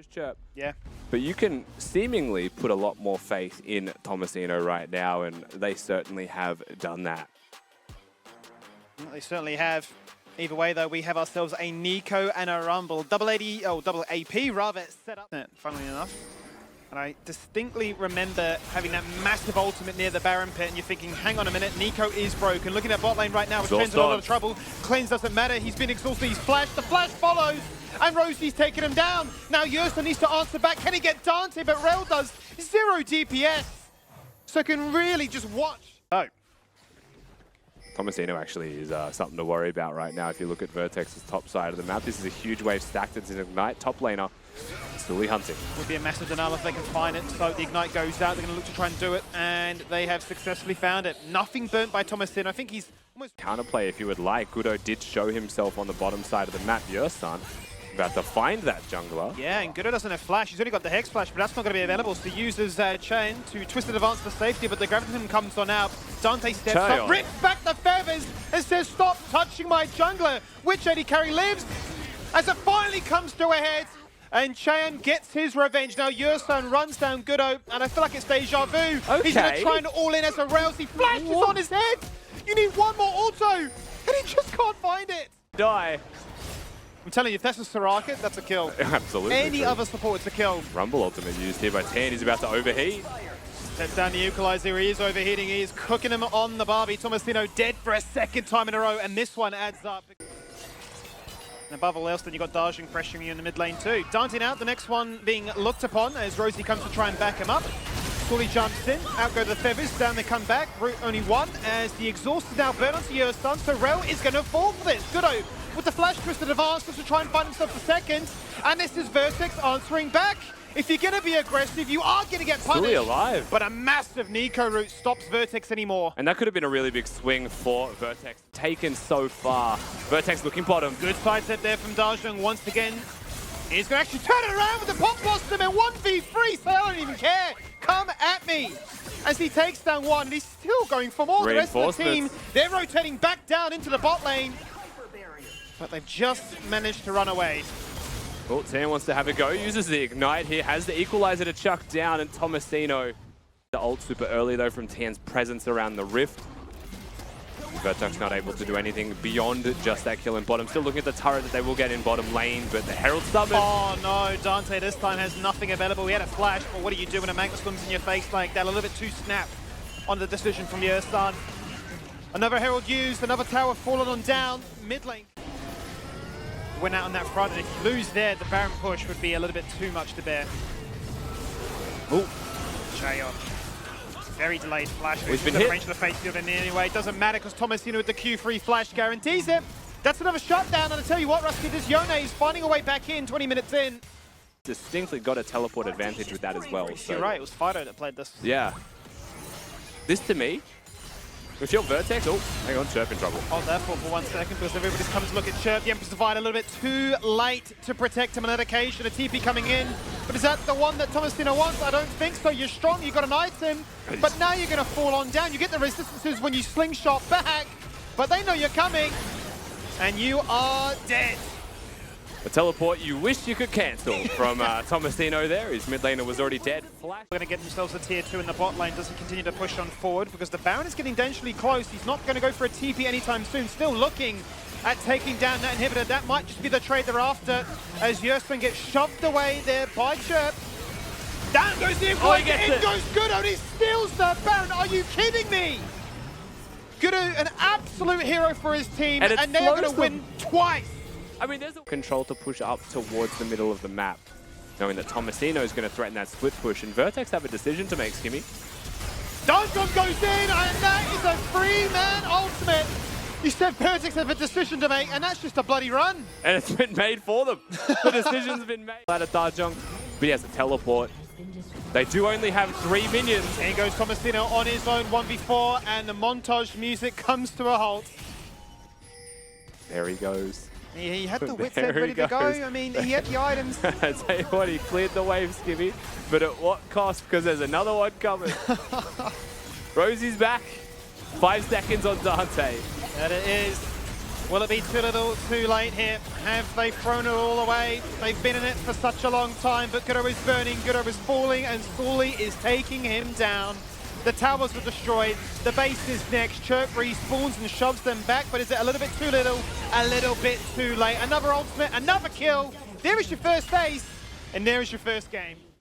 Chirp. Yeah. But you can seemingly put a lot more faith in Tomasino right now, and they certainly have done that. Well, they certainly have. Either way, though, we have ourselves a Nico and a Rumble. Double AP rather, set up. Funnily enough. And I distinctly remember having that massive ultimate near the Baron pit, and you're thinking, hang on a minute, Nico is broken. Looking at bot lane right now, Cleanse in a lot of trouble. Cleanse doesn't matter, he's been exhausted, he's flashed, the flash follows, and Rosie's taking him down. Now Yursan needs to answer back, can he get Dante? But Rel does 0 DPS, so can really just watch. Oh. Tomasino actually is something to worry about right now. If you look at Vertex's top side of the map, this is a huge wave stacked. It's an Ignite. Top laner, Souli hunting. Would be a massive denial if they can find it. So the Ignite goes out. They're going to look to try and do it, and they have successfully found it. Nothing burnt by Tomasino. I think he's almost... Counterplay if you would like. Goodo did show himself on the bottom side of the map. Yursan about to find that jungler. Yeah, and Goodo doesn't have flash. He's only got the Hex Flash, but that's not going to be available. So he uses Chayon to twist and advance for safety, but the Graviton comes on out. Dante steps Chayon up, rips back the feathers, and says, stop touching my jungler. Which AD carry lives as it finally comes to a head. And Chayon gets his revenge. Now Yursan runs down Goodo, and I feel like it's deja vu. Okay. He's going to try and all in as a Rousey flashes on his head. You need one more auto, and he just can't find it. Die. I'm telling you, if that's a Soraka, that's a kill. Absolutely. Any other support, it's a kill. Rumble ultimate used here by Thien. He's about to overheat. Sets down the Equalizer. He is overheating. He is cooking him on the Barbie. Tomasino dead for a second time in a row, and this one adds up. And above all else, then you got DaJeung pressuring you in the mid lane too. Dancing out, the next one being looked upon as Rosie comes to try and back him up. Souli jumps in, out go the feathers, down they come back. Root only one as the exhaust is now burnt onto Yursan, so Rel is going to fall for this. Goodo with the flash twisted advance to try and find himself a second. And this is Vertex answering back. If you're going to be aggressive, you are going to get punished. Souli alive. But a massive Nico root stops Vertex anymore. And that could have been a really big swing for Vertex. Taken so far. Vertex looking bottom. Good side set there from DaJeung once again. He's going to actually turn it around with the pop blossom and 1v3, so I don't even care. Come at me. As he takes down one, and he's still going for more. The rest of the team, they're rotating back down into the bot lane. But they've just managed to run away. Oh, Thien wants to have a go. Uses the Ignite here. Has the Equalizer to chuck down, and Tomasino. The ult super early, though, from Tien's presence around the Rift. Vertex not able to do anything beyond just that kill in bottom. Still looking at the turret that they will get in bottom lane, but the Herald summon. Oh no, Dante this time has nothing available. He had a flash, but what do you do when a Magma swims in your face like that? A little bit too snap on the decision from Yursan. Another Herald used, another tower fallen on down, mid lane. Went out on that front, and if you lose there, the Baron push would be a little bit too much to bear. Oh, Chayon. Very delayed flash. He's been hit. Range of the face field in anyway. It doesn't matter because Tomasino with the Q3 flash guarantees it. That's another shutdown, and I tell you what, Rusty, this Yone is finding a way back in 20 minutes in. Distinctly got a teleport advantage with that as well. So. You're right, it was Fido that played this. Yeah. This to me, if you're Vertex, oh, hang on, Chirp in trouble. Hold that for 1 second because everybody's coming to look at Chirp. The Empress Divide a little bit too late to protect him on that occasion. A TP coming in. But is that the one that Tomasino wants? I don't think so. You're strong, you got an item. But now you're going to fall on down. You get the resistances when you slingshot back. But they know you're coming. And you are dead. A teleport you wish you could cancel from Tomasino there. His mid laner was already dead. Flash. We're going to get themselves a tier 2 in the bot lane. Doesn't continue to push on forward because the Baron is getting dangerously close. He's not going to go for a TP anytime soon. Still looking at taking down that inhibitor. That might just be the trade they're after as Yursan gets shoved away there by Chirp. Down goes the Equalizer. In goes Goodo. He steals the Baron. Are you kidding me? Goodo, an absolute hero for his team, and they're going to win twice. I mean, there's a control to push up towards the middle of the map, knowing that Tomasino is going to threaten that split push, and Vertex have a decision to make, Skimmy. DaJeung goes in, and that is a free-man ultimate. You said Vertex have a decision to make, and that's just a bloody run. And it's been made for them. The decision's been made. Out of DaJeung, but he has a teleport. They do only have 3 minions. And here goes Tomasino on his own 1v4, and the montage music comes to a halt. There he goes. He had the wits set ready to go. I mean, he had the items. I tell you what, he cleared the wave, Skimmy. But at what cost? Because there's another one coming. Rosie's back. 5 seconds on Dante. That it is. Will it be too little, too late here? Have they thrown it all away? They've been in it for such a long time, but Goodo is burning, Goodo is falling, and Souli is taking him down. The towers were destroyed, the base is next, Chirp respawns and shoves them back, but is it a little bit too little? A little bit too late. Another ultimate, another kill. There is your first ace, and there is your first game.